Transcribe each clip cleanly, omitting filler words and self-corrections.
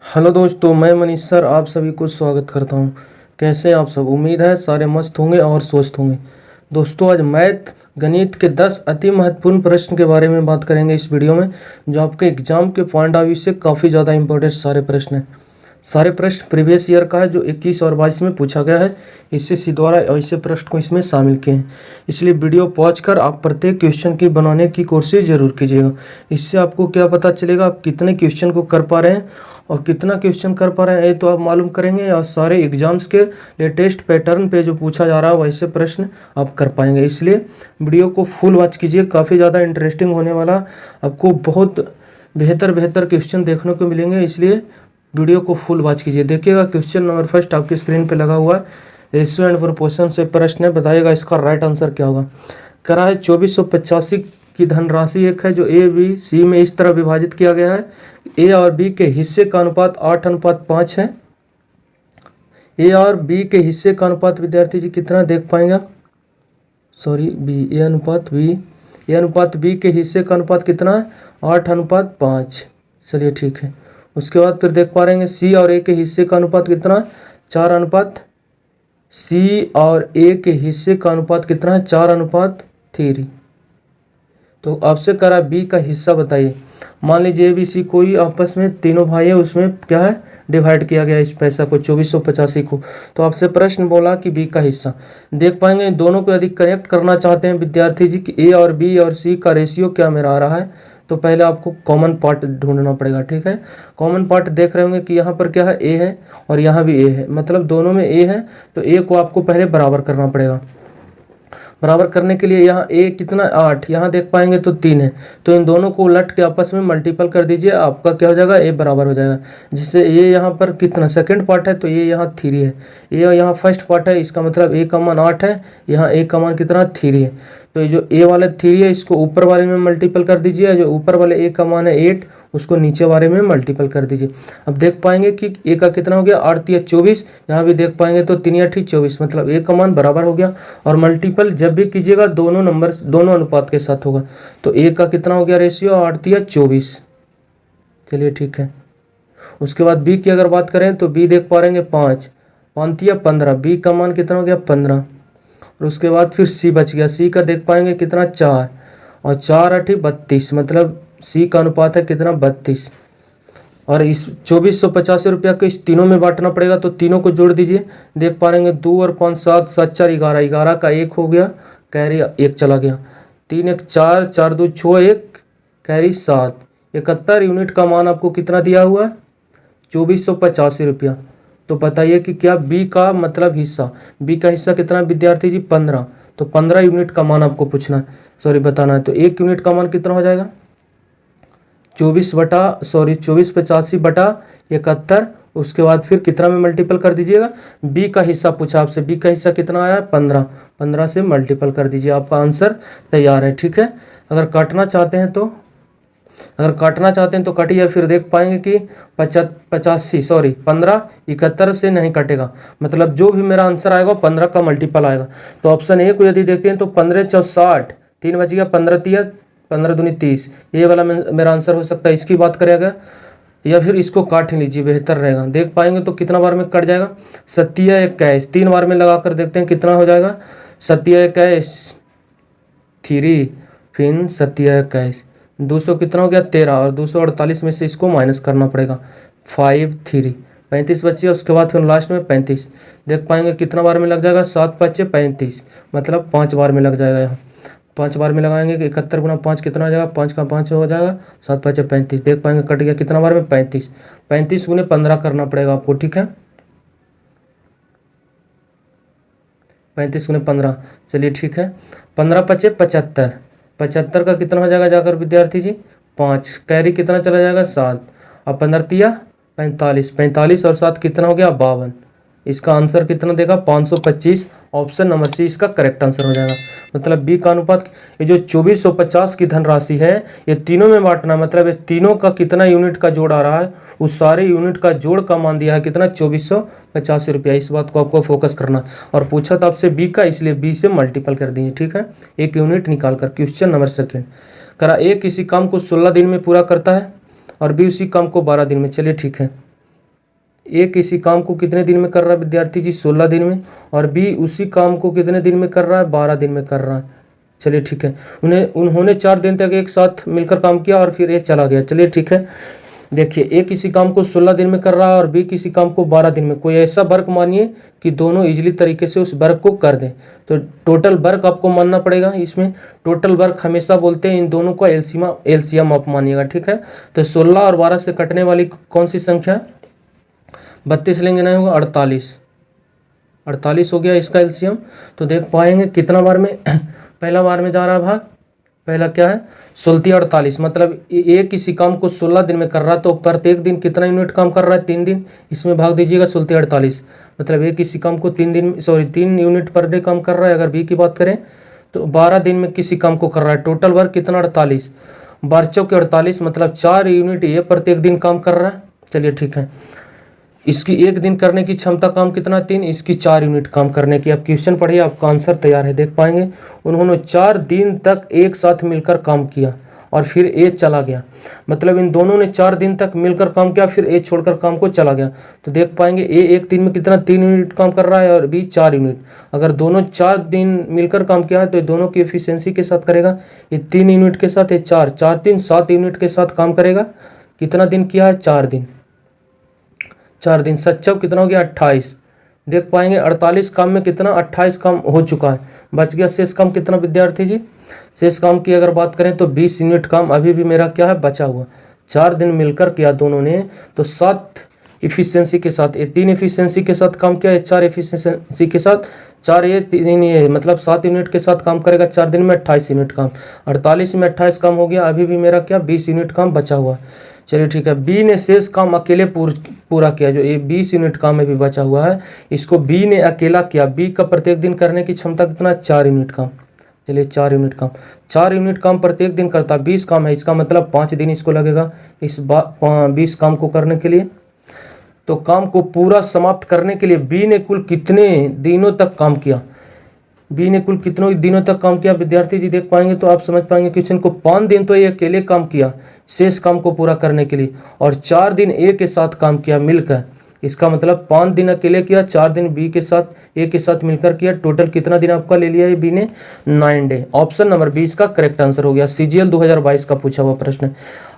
Hello दोस्तों, मैं Manish sir आप सभी को स्वागत करता हूं। कैसे हैं आप सब? उम्मीद है सारे मस्त होंगे और स्वस्थ होंगे। दोस्तों, आज मैथ गणित के 10 अति महत्वपूर्ण प्रश्न के बारे में बात करेंगे इस वीडियो में, जो आपके एग्जाम के पॉइंट ऑफ व्यू से काफ़ी ज़्यादा इंपॉर्टेंट सारे प्रश्न हैं। सारे प्रश्न प्रीवियस ईयर का है, जो 21 और 22 में पूछा गया है। इससे सी द्वारा ऐसे प्रश्न को इसमें शामिल किए हैं, इसलिए वीडियो पॉज कर आप प्रत्येक क्वेश्चन की बनाने की कोशिश जरूर कीजिएगा। इससे आपको क्या पता चलेगा आप कितने क्वेश्चन को कर पा रहे हैं और कितना क्वेश्चन कर पा रहे हैं, ये तो आप मालूम करेंगे, और सारे एग्जाम्स के लेटेस्ट पैटर्न पे जो पूछा जा रहा है वैसे प्रश्न आप कर पाएंगे। इसलिए वीडियो को फुल वॉच कीजिए, काफ़ी ज़्यादा इंटरेस्टिंग होने वाला, आपको बहुत बेहतर क्वेश्चन देखने को मिलेंगे, इसलिए वीडियो को फुल वॉच कीजिए। देखिएगा क्वेश्चन नंबर फर्स्ट आपकी स्क्रीन पे लगा हुआ है। रेशियो एंड प्रोपोर्शन से प्रश्न है, बताइएगा इसका राइट आंसर क्या होगा। करा है 2485 की धनराशि एक है जो ए बी सी में इस तरह विभाजित किया गया है। ए और बी के हिस्से का अनुपात 8:5 है। ए और बी के हिस्से का अनुपात विद्यार्थी जी कितना देख पाएंगे आप? सॉरी, बी ए अनुपात बी के हिस्से का अनुपात कितना है? 8:5। चलिए ठीक है। उसके बाद फिर देख पा रहे हैं सी और ए के हिस्से का अनुपात कितना है? 4 सी और ए के हिस्से का अनुपात कितना है? 4:3। तो आपसे करा बी का हिस्सा बताइए। मान लीजिए ए बी सी कोई आपस में तीनों भाई है, उसमें क्या है डिवाइड किया गया इस पैसा को 2485 को। तो आपसे प्रश्न बोला कि बी का हिस्सा देख पाएंगे। दोनों को यदि कनेक्ट करना चाहते हैं विद्यार्थी जी कि ए और बी और सी का रेशियो क्या मेरा आ रहा है, तो पहले आपको कॉमन पार्ट ढूंढना पड़ेगा। ठीक है, कॉमन पार्ट देख रहे होंगे कि यहाँ पर क्या है, ए है और यहाँ भी ए है, मतलब दोनों में ए है, तो ए को आपको पहले बराबर करना पड़ेगा। बराबर करने के लिए यहाँ ए कितना 8, यहाँ देख पाएंगे तो 3 है, तो इन दोनों को उलट के आपस में मल्टीपल कर दीजिए, आपका क्या हो जाएगा, ए बराबर हो जाएगा। जिससे ये यहाँ पर कितना सेकंड पार्ट है, तो ये यहाँ 3 है, ये यहाँ फर्स्ट पार्ट है, इसका मतलब ए का मान 8 है, यहाँ ए का मान कितना 3 है। तो ये जो ए वाला 3 है इसको ऊपर वाले में मल्टीपल कर दीजिए, जो ऊपर वाले ए का मान है 8 उसको नीचे वाले में मल्टीपल कर दीजिए। अब देख पाएंगे कि ए का कितना हो गया 8 या 24, यहाँ भी देख पाएंगे तो 3 या 24, मतलब ए का मान बराबर हो गया। और मल्टीपल जब भी कीजिएगा दोनों नंबर दोनों अनुपात के साथ होगा। तो ए का कितना हो गया रेशियो 8 या 24। चलिए ठीक है। उसके बाद बी की अगर बात करें तो बी देख पा रहे हैं 5 या 15, बी का मान कितना हो गया 15। और उसके बाद फिर सी बच गया, सी का देख पाएंगे कितना 4 और 4 8 32, मतलब सी का अनुपात है कितना 32। और इस 2485 रुपया को इस तीनों में बांटना पड़ेगा, तो तीनों को जोड़ दीजिए। देख पा रहे हैं 2 और 5 7 7 4 11, 11 का 1 हो गया, कैरी 1 चला गया, 3 1 4 4 2 6 1 कैरी 7, 71 यूनिट का मान आपको कितना दिया हुआ है 2485 रुपया। तो बताइए कि क्या बी का मतलब हिस्सा, बी का हिस्सा कितना विद्यार्थी जी 15, तो 15 यूनिट का मान आपको पूछना है, सॉरी बताना है। तो 1 यूनिट का मान कितना हो जाएगा 2485 बटा 71। उसके बाद फिर कितना में मल्टीपल कर दीजिएगा, बी का हिस्सा पूछा आपसे, बी का हिस्सा कितना आया 15, 15 से मल्टीपल कर दीजिए, आपका आंसर तैयार है। ठीक है, अगर काटना चाहते हैं तो काटिए, फिर देख पाएंगे कि 15 71 से नहीं कटेगा, मतलब जो भी मेरा आंसर आएगा 15 का मल्टीपल आएगा। तो ऑप्शन ए को यदि देखते हैं तो 15 4 60, 3 बच गया, 15 दूनी 30, ये वाला मेरा आंसर हो सकता है। इसकी बात करेगा या फिर इसको काट लीजिए, बेहतर रहेगा। देख पाएंगे तो कितना बार में कट जाएगा 7 21, 3 बार में लगा कर देखते हैं कितना हो जाएगा 7 21 3, फिर 7 21 200 कितना हो गया 13, और 248 में से इसको माइनस करना पड़ेगा 5 3, 35 बचिए। उसके बाद फिर लास्ट में 35, देख पाएंगे कितना बार में लग जाएगा 7 5 35, मतलब 5 बार में लग जाएगा। यहाँ 5 बार में लगाएंगे कि 71 गुना 5 कितना हो जाएगा, 5 का 5 हो जाएगा, 7 5 35, देख पाएंगे कट गया कितना बार में 35, 35 गुने 15 करना पड़ेगा आपको। ठीक है, 35 गुने 15, चलिए ठीक है। 15 5 75, 75 का कितना हो जाएगा जाकर विद्यार्थी जी 5, कैरी कितना चला जाएगा 7, अब 15 45, 45 और 7 कितना हो गया 52। इसका आंसर कितना देगा 525, ऑप्शन नंबर सी इसका करेक्ट आंसर हो जाएगा। मतलब बी का अनुपात, ये जो 2450 की धनराशि है ये तीनों में बांटना, मतलब ये तीनों का कितना यूनिट का जोड़ आ रहा है, उस सारे यूनिट का जोड़ का मान दिया है कितना 2485 रुपया। इस बात को आपको फोकस करना, और पूछा था आपसे बी का, इसलिए बी से मल्टीपल कर दीजिए। ठीक है, 1 यूनिट निकाल कर। क्वेश्चन नंबर सेकेंड, करा ए किसी काम को 16 दिन में पूरा करता है और बी उसी काम को 12 दिन में। चलिए ठीक है, ए किसी काम को कितने दिन में कर रहा है विद्यार्थी जी? 16 दिन में। और बी उसी काम को कितने दिन में कर रहा है? 12 दिन में कर रहा है। चलिए ठीक है, उन्होंने 4 दिन तक एक साथ मिलकर काम किया और फिर ए चला गया। चलिए ठीक है, देखिए ए किसी काम को 16 दिन में कर रहा है और बी किसी काम को 12 दिन में। कोई ऐसा वर्क मानिए कि दोनों इजीली तरीके से उस वर्क को कर दें। तो टोटल वर्क आपको मानना पड़ेगा। इसमें टोटल वर्क हमेशा बोलते हैं इन दोनों का एलसीएम आप मानिएगा, ठीक है। तो 16 और 12 से कटने वाली कौन सी संख्या? 32 लेंगे, नहीं होगा 48 हो गया इसका एलसीएम। तो देख पाएंगे कितना बार में पहला बार में जा रहा है भाग, पहला क्या है? 16 48, मतलब ए किसी काम को 16 दिन में कर रहा है तो प्रत्येक दिन कितना यूनिट काम कर रहा है? 3 दिन। इसमें भाग दीजिएगा 16 48, मतलब ए किसी काम को 3 यूनिट पर डे काम कर रहा है। अगर बी की बात करें तो 12 दिन में किसी काम को कर रहा है। टोटल वर्क कितना? 48, 12 चौके 48, मतलब 4 यूनिट ये प्रत्येक दिन काम कर रहा है। चलिए ठीक है, इसकी एक दिन करने की क्षमता काम कितना? 3, इसकी 4 यूनिट काम करने की। अब क्वेश्चन पढ़िए, आपका आंसर तैयार है, देख पाएंगे। उन्होंने 4 दिन तक एक साथ मिलकर काम किया और फिर ए चला गया, मतलब इन दोनों ने 4 दिन तक मिलकर काम किया, फिर ए छोड़कर काम को चला गया। तो देख पाएंगे ए एक दिन में कितना? 3 यूनिट काम कर रहा है और बी 4 यूनिट। अगर दोनों 4 दिन मिलकर काम किया है तो दोनों की एफिशिएंसी के साथ करेगा। ये 3 यूनिट के साथ, ये 4 3 7 यूनिट के साथ काम करेगा। कितना दिन किया है? 4 दिन। 7 कितना हो गया? 28। देख पाएंगे 48 काम में कितना? 28 काम हो चुका है। बच गया शेष काम कितना विद्यार्थी जी? शेष काम की अगर बात करें तो 20 यूनिट काम अभी भी मेरा क्या है? बचा हुआ। 4 दिन मिलकर किया दोनों ने, तो 7 इफिशियंसी के साथ, ये 3 इफिशियंसी के साथ काम किया, 4 इफिशियंसी के साथ, 4 ये 3 ये, मतलब 7 यूनिट के साथ काम करेगा 4 दिन में। 28 यूनिट काम, 48 में 28 काम हो गया, अभी भी मेरा क्या? 20 यूनिट काम बचा हुआ। चलिए ठीक है, बी ने शेष काम अकेले पूरा किया। जो ये 20 यूनिट काम में भी बचा हुआ है, इसको बी ने अकेला किया। बी का प्रत्येक दिन करने की क्षमता कितना? 4 यूनिट काम। चलिए 4 यूनिट काम, 4 यूनिट काम प्रत्येक दिन करता। 20 काम है, इसका मतलब 5 दिन इसको लगेगा इस 20 काम को करने के लिए। तो काम को पूरा समाप्त करने के लिए बी ने कुल कितने दिनों तक काम किया? बी ने कुल कितने दिनों तक काम किया विद्यार्थी जी? देख पाएंगे तो आप समझ पाएंगे क्वेश्चन को। 5 दिन तो ये अकेले काम किया शेष काम को पूरा करने के लिए, और 4 दिन ए के साथ काम किया मिलकर। इसका मतलब 5 दिन अकेले किया, 4 दिन बी के साथ, ए के साथ मिलकर किया। टोटल कितना दिन आपका ले लिया है बी ने? 9 डे। ऑप्शन नंबर बी इसका करेक्ट आंसर हो गया। सीजीएल 2022 का पूछा हुआ प्रश्न।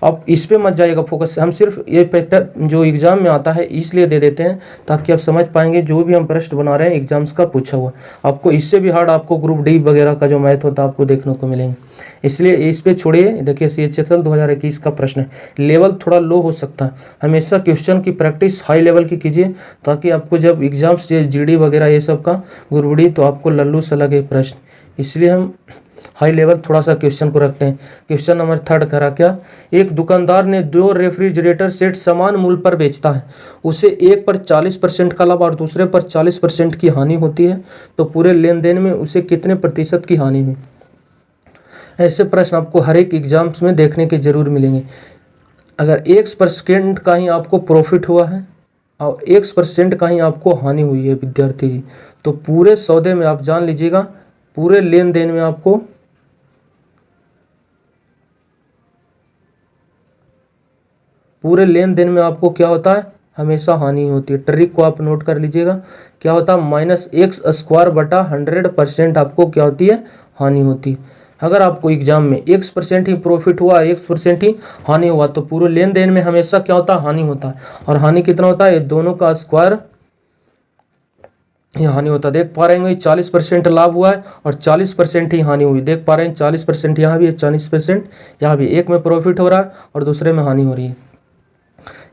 अब इस पे मत जाइएगा फोकस, हम सिर्फ ये फैक्टर जो एग्जाम में आता है इसलिए दे देते हैं ताकि आप समझ पाएंगे जो भी हम प्रश्न बना रहे हैं एग्जाम्स का पूछा हुआ। आपको इससे भी हार्ड आपको ग्रुप डी वगैरह का जो मैथ होता है आपको देखने को मिलेंगे, इसलिए इस पे छोड़िए। देखिए CHSL 2021 का प्रश्न है, लेवल थोड़ा लो हो सकता है। हमेशा क्वेश्चन की प्रैक्टिस हाई लेवल की कीजिए ताकि आपको जब एग्जाम्स जीडी वगैरह ये सब का ग्रुप डी तो आपको लल्लू सा लगे प्रश्न, इसलिए हम हाई लेवल थोड़ा सा क्वेश्चन को रखते हैं। क्वेश्चन नंबर 3 करा क्या? एक दुकानदार ने 2 रेफ्रिजरेटर सेट समान मूल्य पर बेचता है, उसे एक पर 40% का लाभ और दूसरे पर 40% की हानि होती है, तो पूरे लेन देन में उसे कितने प्रतिशत की हानि हुई? ऐसे प्रश्न आपको हर एक एग्जाम्स में देखने के जरूर मिलेंगे। अगर X% का ही आपको प्रॉफिट हुआ है और X% का ही आपको हानि हुई है विद्यार्थी जी, तो पूरे सौदे में आप जान लीजिएगा, पूरे लेन देन में आपको क्या होता है? हमेशा हानि होती है। ट्रिक को आप नोट कर लीजिएगा, क्या होता है? -x² आपको क्या होती है? हानि होती है। अगर आपको एग्जाम में X% ही प्रॉफिट हुआ, X% ही हानि हुआ, तो पूरे लेन देन में हमेशा क्या होता है? हानि होता है। और हानि कितना होता है? ये दोनों का स्क्वायर ये हानि होता है। देख पा रहे हैं 40% लाभ हुआ है और 40% ही हानि हुई। देख पा रहे हैं 40% यहाँ भी है, 40% यहाँ भी। एक में प्रॉफिट हो रहा है और दूसरे में हानि हो रही है।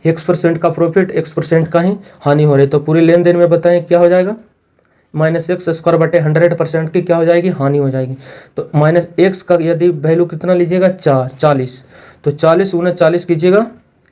X% का प्रॉफिट, X% का ही हानि हो रही है। तो पूरे लेन देन में बताएं क्या हो जाएगा? -x²/100% की क्या हो जाएगी? हानि हो जाएगी। तो -x का यदि वैल्यू कितना लीजिएगा? 40, तो 40 × 40 कीजिएगा,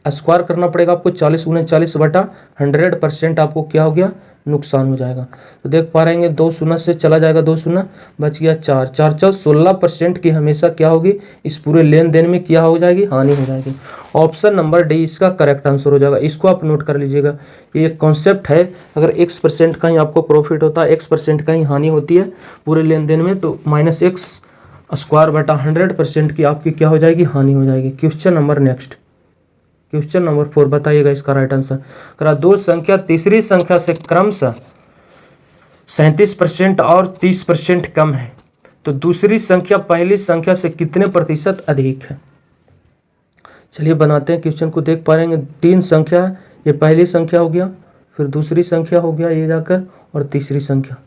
स्क्वायर करना पड़ेगा आपको। 40 × 40/100% आपको क्या हो गया? नुकसान हो जाएगा। तो देख पा रहे हैं 2 शून्य से चला जाएगा, 2 शून्य बच गया 4, 4 4 16% की हमेशा क्या होगी? इस पूरे लेन देन में क्या हो जाएगी? हानि हो जाएगी। ऑप्शन नंबर डी इसका करेक्ट आंसर हो जाएगा। इसको आप नोट कर लीजिएगा, ये एक कॉन्सेप्ट है। अगर X% का ही आपको प्रॉफिट होता है, X% का ही हानि होती है पूरे लेन देन में, तो -x²/100% की आपकी क्या हो जाएगी? हानि हो जाएगी। Question number next. Question number 4 बताइएगा इसका राइट आंसर। करा दो संख्या तीसरी संख्या से क्रमशः 37% और 30% कम है तो दूसरी संख्या पहली संख्या से कितने प्रतिशत अधिक है। चलिए बनाते हैं क्वेश्चन को। देख पा रहे हैं 3 संख्या है, ये पहली संख्या हो गया, फिर दूसरी संख्या हो गया ये जाकर, और तीसरी संख्या।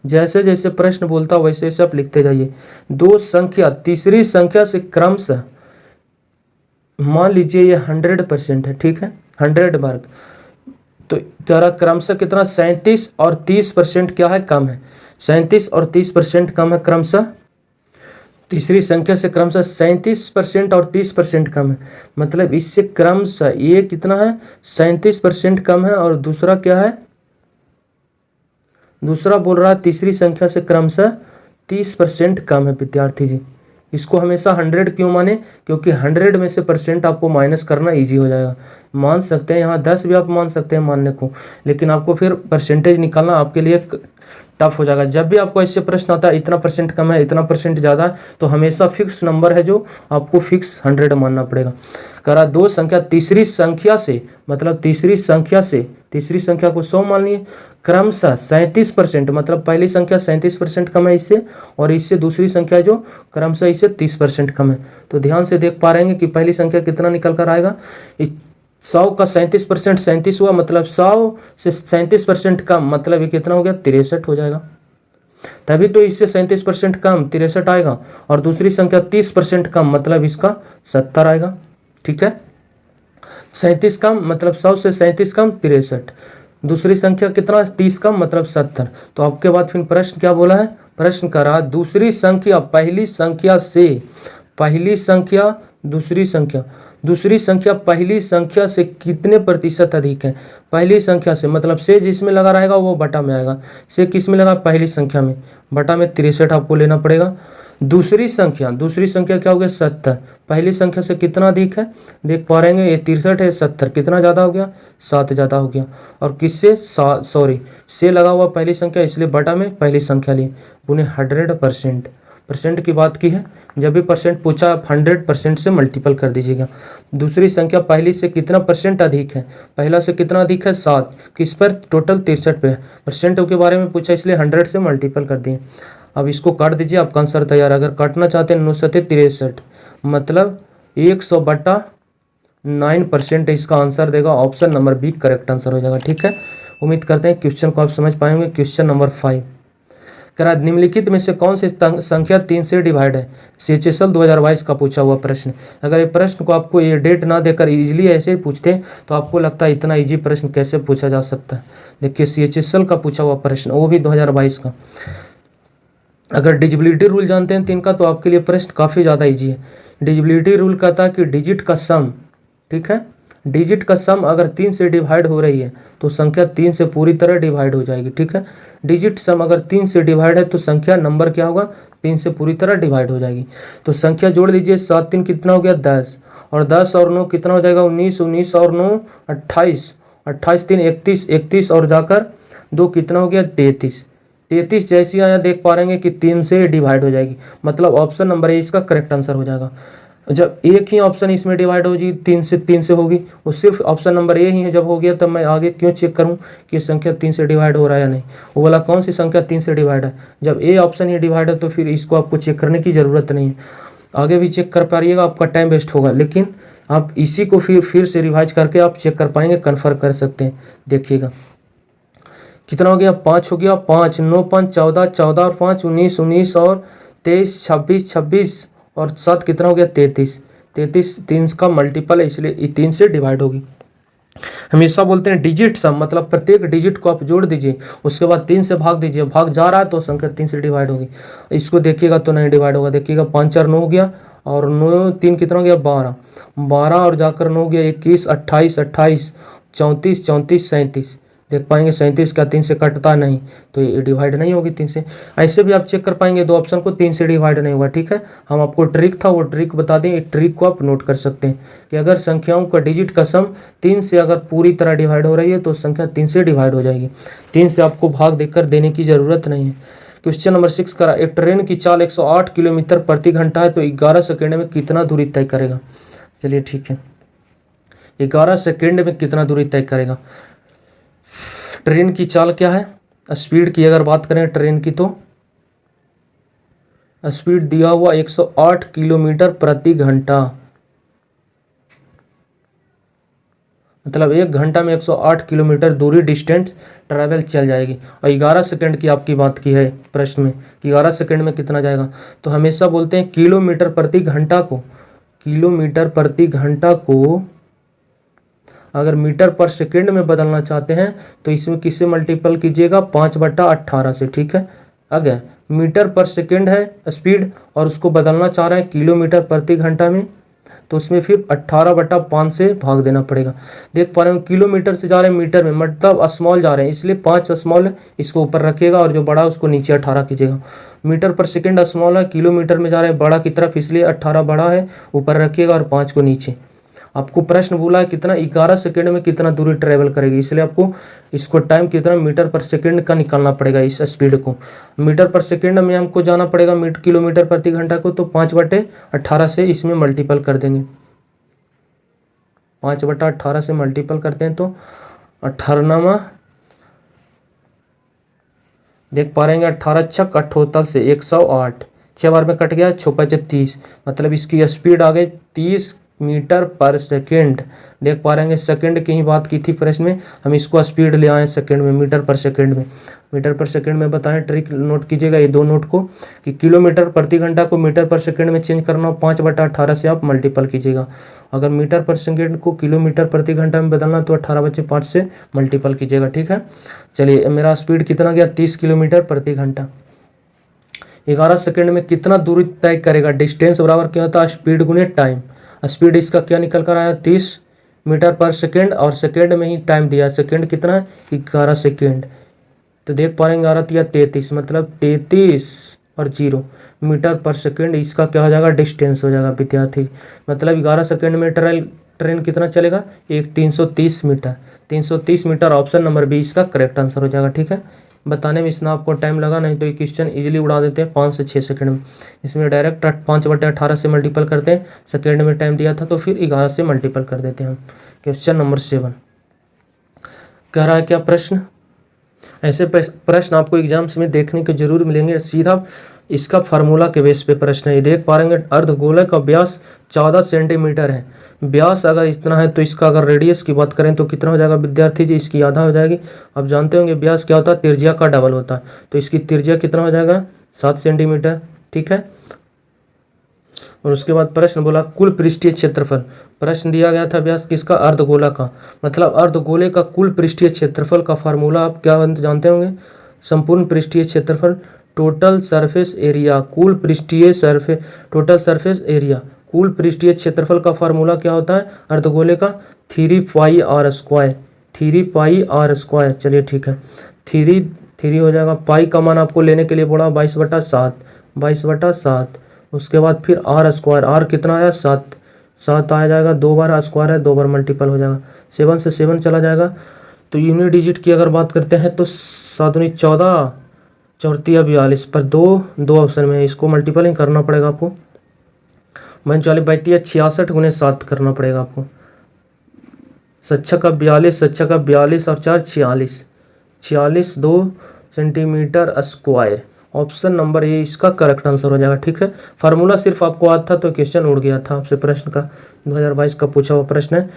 जैसे जैसे प्रश्न बोलता वैसे वैसे आप लिखते जाइए। दो संख्या तीसरी संख्या से क्रमशः, मान लीजिए ये 100% है, ठीक है, 100 वर्ग, तो तेरा क्रमशः कितना 37 और 30% क्या है, कम है। 37 और 30% कम है क्रमशः, तीसरी संख्या से क्रमशः 37% और 30% कम है। मतलब इससे क्रमशः ये कितना है 37% कम है, और दूसरा क्या है, दूसरा बोल रहा है तीसरी संख्या से क्रमशः 30% कम है। विद्यार्थी जी इसको हमेशा 100 क्यों माने, क्योंकि 100 में से परसेंट आपको माइनस करना इजी हो जाएगा। मान सकते हैं यहाँ 10 भी आप मान सकते हैं मानने को, लेकिन आपको फिर परसेंटेज निकालना आपके लिए टफ हो जाएगा। जब भी आपको ऐसे प्रश्न आता है इतना परसेंट कम है इतना परसेंट ज़्यादा है, तो हमेशा फिक्स नंबर है जो आपको फिक्स 100 मानना पड़ेगा। करा दो संख्या तीसरी संख्या से, मतलब तीसरी संख्या से, तीसरी संख्या को 100 मान लिए, क्रमशः 37%, मतलब पहली संख्या 37% कम है इससे, और इससे दूसरी संख्या जो क्रमशः इससे 30% कम है। तो ध्यान से देख पा रहे हैं कि पहली संख्या कितना निकल कर आएगा, 100 का 37% 37 हुआ, मतलब 100 से 37% कम, मतलब ये कितना हो गया 63 हो जाएगा। तभी तो इससे 37% कम 63 आएगा, और दूसरी संख्या 30% कम, मतलब इसका 70 आएगा। ठीक है, 37 कम मतलब 100 से 37 कम 63, दूसरी संख्या कितना 30 कम मतलब 70। तो आपके बाद फिर प्रश्न क्या बोला है, प्रश्न करा दूसरी संख्या पहली संख्या से, पहली संख्या दूसरी संख्या, दूसरी संख्या पहली संख्या से कितने प्रतिशत अधिक है। पहली संख्या से मतलब से जिसमें लगा रहेगा वो बटा में आएगा, से किस में लगा, पहली संख्या में, बटा में 63 आपको लेना पड़ेगा। दूसरी संख्या, दूसरी संख्या क्या हो गया 70, पहली संख्या से कितना अधिक है, देख पा रहे हैं ये 63 है, 70 कितना ज़्यादा हो गया, 7 ज़्यादा हो गया। और किससे, सॉरी से लगा हुआ पहली संख्या, इसलिए बटा में पहली संख्या लिए, पुणे 100%। परसेंट की बात की है, जब भी परसेंट पूछा आप 100% से मल्टीपल कर दीजिएगा। दूसरी संख्या पहली से कितना परसेंट अधिक है, पहला से कितना अधिक है 7, किस पर, टोटल 63 पे है। परसेंट के बारे में पूछा इसलिए 100 से मल्टीपल कर दिए। अब इसको काट दीजिए, आपका आंसर तैयार। अगर काटना चाहते हैं 9 से 63, मतलब 100/9% इसका आंसर देगा, option number B correct answer हो जाएगा। ठीक है, उम्मीद करते हैं क्वेश्चन को आप समझ पाएंगे। क्वेश्चन नंबर 5 कह रहा है निम्नलिखित में से कौन सी संख्या 3 से डिवाइड है। CHSL 2022 का पूछा हुआ प्रश्न। अगर ये प्रश्न को आपको ये डेट ना देकर इजीली ऐसे ही पूछते तो आपको लगता है इतना इजी प्रश्न कैसे पूछा जा सकता है। देखिए CHSL का पूछा हुआ प्रश्न, वो भी 2022 का। अगर डिजिबिलिटी रूल जानते हैं 3 का तो आपके लिए प्रश्न काफ़ी ज़्यादा ईजी है। डिजिबिलिटी रूल कहता है कि डिजिट का सम, ठीक है, डिजिट का सम अगर 3 से डिवाइड हो रही है तो संख्या 3 से पूरी तरह डिवाइड हो जाएगी। ठीक है, डिजिट सम अगर 3 से डिवाइड है तो संख्या नंबर क्या होगा, 3 से पूरी तरह डिवाइड हो जाएगी। तो संख्या जोड़ दीजिए, 7 3 कितना हो गया 10, और 10 और 9 कितना हो जाएगा 19, 19 और 9 28, 28 3 31, 31 और जाकर 2 कितना हो गया 33, 33 जैसी यहाँ देख पा रहे हैं कि 3 से डिवाइड हो जाएगी। मतलब ऑप्शन नंबर ए इसका करेक्ट आंसर हो जाएगा। जब एक ही ऑप्शन इसमें डिवाइड होगी 3 से होगी, वो सिर्फ ऑप्शन नंबर ए ही है। जब हो गया तब मैं आगे क्यों चेक करूं कि संख्या 3 से डिवाइड हो रहा है या नहीं। वो बोला कौन सी संख्या 3 से डिवाइड है, जब ए ऑप्शन ही डिवाइड है तो फिर इसको आपको चेक करने की ज़रूरत नहीं है। आगे भी चेक कर पाइएगा, आपका टाइम वेस्ट होगा, लेकिन आप इसी को फिर से रिवाइज करके आप चेक कर पाएंगे, कन्फर्म कर सकते हैं। देखिएगा कितना हो गया, 5 हो गया, 5 9 5 14, 14 और 5 19, 19 और 23 26, 26 और 7 कितना हो गया 33, 33 3 का मल्टीपल है इसलिए 3 से डिवाइड होगी। हमेशा बोलते हैं डिजिट सम, मतलब प्रत्येक डिजिट को आप जोड़ दीजिए, उसके बाद 3 से भाग दीजिए, भाग जा रहा है तो संख्या 3 से डिवाइड होगी। इसको देखिएगा तो नहीं डिवाइड होगा। देखिएगा 5 4 9 हो गया, और 9 3 कितना हो गया 12, 12 और जाकर 9 हो गया 21, 28 28, 34 34 37। देख पाएंगे 37 का 3 से कटता नहीं, तो ये डिवाइड नहीं होगी 3 से। ऐसे भी आप चेक कर पाएंगे, दो ऑप्शन को 3 से डिवाइड नहीं होगा। ठीक है, हम आपको ट्रिक था वो ट्रिक बता दें, एक ट्रिक को आप नोट कर सकते हैं कि अगर संख्याओं का डिजिट का सम 3 से अगर पूरी तरह डिवाइड हो रही है तो संख्या 3 से डिवाइड हो जाएगी। 3 से आपको भाग देकर देने की ज़रूरत नहीं है। क्वेश्चन नंबर 6 करा, एक ट्रेन की चाल 108 किलोमीटर प्रति घंटा है तो 11 सेकेंड में कितना दूरी तय करेगा। चलिए ठीक है, 11 सेकेंड में कितना दूरी तय करेगा। ट्रेन की चाल क्या है, स्पीड की अगर बात करें ट्रेन की तो स्पीड दिया हुआ 108 किलोमीटर प्रति घंटा, मतलब 1 घंटा में 108 किलोमीटर दूरी डिस्टेंस ट्रैवल चल जाएगी। और 11 सेकंड की आपकी बात की है प्रश्न में कि 11 सेकंड में कितना जाएगा, तो हमेशा बोलते हैं किलोमीटर प्रति घंटा को, किलोमीटर प्रति घंटा को अगर मीटर पर सेकंड में बदलना चाहते हैं तो इसमें किससे मल्टीपल कीजिएगा, 5/18 से। ठीक है, अगर मीटर पर सेकंड है स्पीड और उसको बदलना चाह रहे हैं किलोमीटर प्रति घंटा में, तो उसमें फिर 18/5 से भाग देना पड़ेगा। देख पा रहे हो किलोमीटर से जा रहे हैं मीटर में, मतलब स्मॉल जा रहे हैं, इसलिए 5 स्मॉल है, इसको ऊपर रखिएगा और जो बड़ा है उसको नीचे 18 कीजिएगा। मीटर पर सेकंड स्मॉल है, किलोमीटर में जा रहे हैं बड़ा की तरफ, इसलिए 18 बड़ा है, ऊपर रखिएगा और 5 को नीचे। आपको प्रश्न बोला है कितना, 11 सेकंड में कितना दूरी ट्रेवल करेगी, इसलिए आपको इसको टाइम कितना मीटर पर सेकंड का निकालना पड़ेगा। इस स्पीड को मीटर पर सेकंड में हमको जाना पड़ेगा किलोमीटर प्रति घंटा को, तो 5/18 से इसमें मल्टीपल कर देंगे। 5/18 से मल्टीपल करते हैं तो 18 देख पा रहे हैं 18 छक 78 से 108, 6 बार में कट गया, 6×5 30, मतलब इसकी स्पीड आ गई 30 मीटर पर सेकंड। देख पा रहे हैं सेकंड की ही बात की थी प्रश्न में, हम इसको स्पीड ले आए सेकंड में, मीटर पर सेकंड में। मीटर पर सेकंड में बताएं, ट्रिक नोट कीजिएगा ये दो नोट को कि किलोमीटर प्रति घंटा को मीटर पर सेकंड में चेंज करना हो 5/18 से आप मल्टीपल कीजिएगा। अगर मीटर पर सेकंड को किलोमीटर प्रति घंटा में बदलना तो 18/5 से मल्टीपल कीजिएगा। ठीक है, चलिए मेरा स्पीड कितना गया, 30 किलोमीटर प्रति घंटा। 11 सेकंड में कितना दूरी तय करेगा, डिस्टेंस बराबर क्या होता है, स्पीड गुने टाइम। स्पीड इसका क्या निकल कर आया, 30 मीटर पर सेकंड, और सेकंड में ही टाइम दिया, सेकंड कितना है 11 सेकंड। तो देख पा रहे हैं 11 या 33, मतलब 33 और 0 मीटर पर सेकंड, इसका क्या हो जाएगा, डिस्टेंस हो जाएगा विद्यार्थी। मतलब 11 सेकंड में ट्रेन कितना चलेगा, 330 metre. 330 metre option number B इसका करेक्ट आंसर हो जाएगा। ठीक है, बताने में इसमें आपको टाइम लगा, नहीं तो ये क्वेश्चन इजीली उड़ा देते हैं 5 से 6 सेकंड में। इसमें डायरेक्ट 5/18 से मल्टीपल करते हैं, सेकंड में टाइम दिया था तो फिर 11 से मल्टीपल कर देते हैं हम। क्वेश्चन नंबर 7 कह रहा है क्या प्रश्न, ऐसे प्रश्न आपको एग्जाम्स में देखने को जरूर मिलेंगे। सीधा इसका फार्मूला के बेस पे प्रश्न है। ये देख पा रहे हैं अर्धगोलक का व्यास 14 सेंटीमीटर है। व्यास अगर इतना है तो इसका अगर रेडियस की बात करें तो कितना हो जाएगा विद्यार्थी जी, इसकी आधा हो जाएगी। आप जानते होंगे व्यास क्या होता है, त्रिज्या का डबल होता है, तो इसकी त्रिज्या कितना हो जाएगा, 7 सेंटीमीटर। ठीक है, और उसके बाद प्रश्न बोला कुल पृष्ठीय क्षेत्रफल। प्रश्न दिया गया था व्यास किसका, अर्धगोला का, मतलब अर्धगोले का कुल पृष्ठीय क्षेत्रफल का फार्मूला आप क्या जानते होंगे, संपूर्ण पृष्ठीय क्षेत्रफल, टोटल सरफेस एरिया, कुल पृष्ठीय टोटल सरफेस एरिया, कुल पृष्ठीय क्षेत्रफल का फार्मूला क्या होता है अर्धगोले का, 3πr², 3πr²। चलिए ठीक है, 3 हो जाएगा, पाई का मान आपको लेने के लिए बोला 22/7। उसके बाद फिर r², r कितना आया 7 आ जाएगा, 2 बार स्क्वायर है, 2 बार मल्टीपल हो जाएगा, 7 से 7 चला जाएगा। तो यूनिट डिजिट की अगर बात करते हैं तो 7 × 14, 4 × 42 पर 2 ऑप्शन में है, इसको मल्टीपल ही करना पड़ेगा आपको। 45 × 66 × 7 करना पड़ेगा आपको। 7 का 42, 7 का 42 और 4 46, 46 2 centimetre square. Option number A इसका करेक्ट आंसर हो जाएगा। ठीक है, फार्मूला सिर्फ आपको आता था तो क्वेश्चन उड़ गया था आपसे। प्रश्न का 2022 का पूछा हुआ प्रश्न है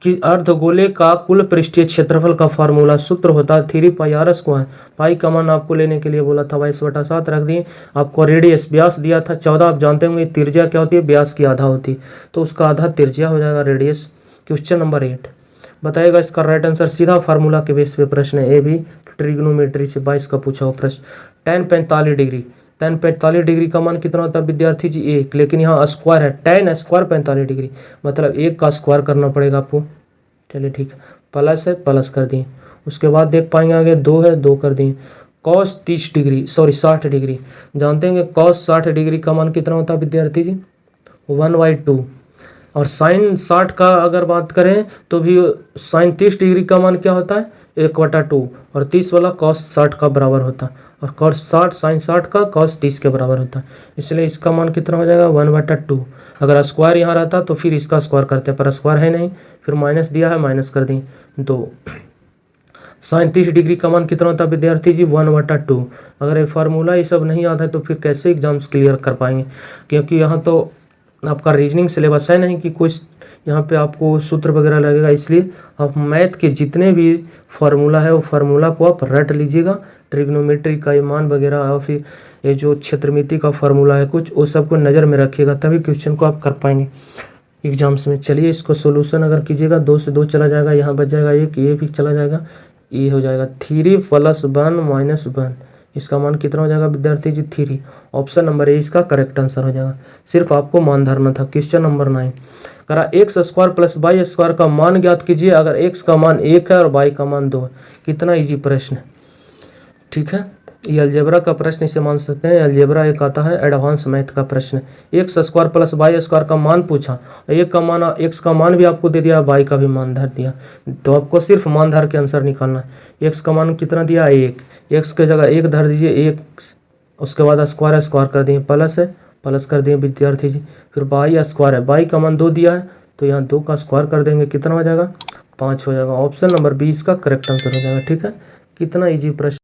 कि अर्धगोले का कुल पृष्ठीय क्षेत्रफल का फार्मूला सूत्र होता है 3πr²। पाई का मान आपको लेने के लिए बोला था 22/7 रख दिए। आपको रेडियस व्यास दिया था 14, आप जानते होंगे त्रिज्या क्या होती है, व्यास की आधा होती है, तो उसका आधा त्रिज्या हो जाएगा रेडियस। क्वेश्चन नंबर 8 बताएगा इसका राइट आंसर, सीधा फार्मूला के बेस पे प्रश्न है। ये भी ट्रिग्नोमेट्री से 22 का पूछा हुआ प्रश्न। tan 45 डिग्री, tan 45 डिग्री का मान कितना होता है विद्यार्थी जी 1, लेकिन यहाँ स्क्वायर है, tan स्क्वायर 45 डिग्री, मतलब 1 का स्क्वायर करना पड़ेगा आपको। चलिए ठीक है, प्लस है, प्लस कर दिए। उसके बाद देख पाएंगे आगे 2 है, 2 कर दिए। cos 60 डिग्री, जानते हैं cos 60 डिग्री का मान कितना होता है विद्यार्थी जी 1/2। और साइन 60 का अगर बात करें तो भी साइन 30 डिग्री का मान क्या होता है 1/2, और 30 वाला कॉस 60 का बराबर होता है, और कॉस 60 साइन 60 का कॉस 30 के बराबर होता है। इसलिए इसका मान कितना हो जाएगा 1/2। अगर स्क्वायर यहाँ रहता तो फिर इसका स्क्वायर करते, पर स्क्वायर है नहीं, फिर माइनस दिया है माइनस कर दी। तो साइन 30 डिग्री का मान कितना होता है विद्यार्थी जी 1/2। अगर ये फार्मूला ये सब नहीं आता है तो फिर कैसे एग्जाम्स क्लियर कर पाएंगे, क्योंकि यहाँ तो आपका रीजनिंग सिलेबस है नहीं कि कोई यहाँ पे आपको सूत्र वगैरह लगेगा। इसलिए आप मैथ के जितने भी फार्मूला है वो फार्मूला को आप रट लीजिएगा, ट्रिग्नोमेट्री का मान वगैरह और फिर ये जो क्षेत्रमिति का फार्मूला है कुछ, वो सबको नज़र में रखिएगा, तभी क्वेश्चन को आप कर पाएंगे एग्जाम्स में। चलिए इसको सोल्यूशन अगर कीजिएगा 2 से 2 चला जाएगा, यहाँ बच जाएगा 1, ये भी चला जाएगा, ये हो जाएगा 3 + 1 - 1। इसका मान कितना हो जाएगा विद्यार्थी जी 3। ऑप्शन नंबर ए इसका करेक्ट आंसर हो जाएगा। सिर्फ आपको मान धरना था। क्वेश्चन नंबर 9 करा x² + y² का मान ज्ञात कीजिए अगर x का मान 1 है और y का मान 2 है। कितना इजी प्रश्न है, ठीक है। ये अलजेब्रा का प्रश्न इसे मान सकते हैं। अलजेब्रा एक आता है एडवांस मैथ का प्रश्न। x² + y² का मान पूछा, एक का मान x का मान भी आपको दे दिया, y का भी मान धर दिया, तो आपको सिर्फ मान धर के आंसर निकालना है। x का मान कितना दिया 1, x की जगह 1 धर दीजिए, 1 उसके बाद स्क्वायर कर दिए, प्लस कर दिए विद्यार्थी जी। फिर y² है, y का मान 2 दिया है तो यहाँ 2 का स्क्वायर कर देंगे, कितना हो जाएगा 5 हो जाएगा। ऑप्शन नंबर बी इसका करेक्ट आंसर हो जाएगा, ठीक है। कितना ईजी प्रश्न।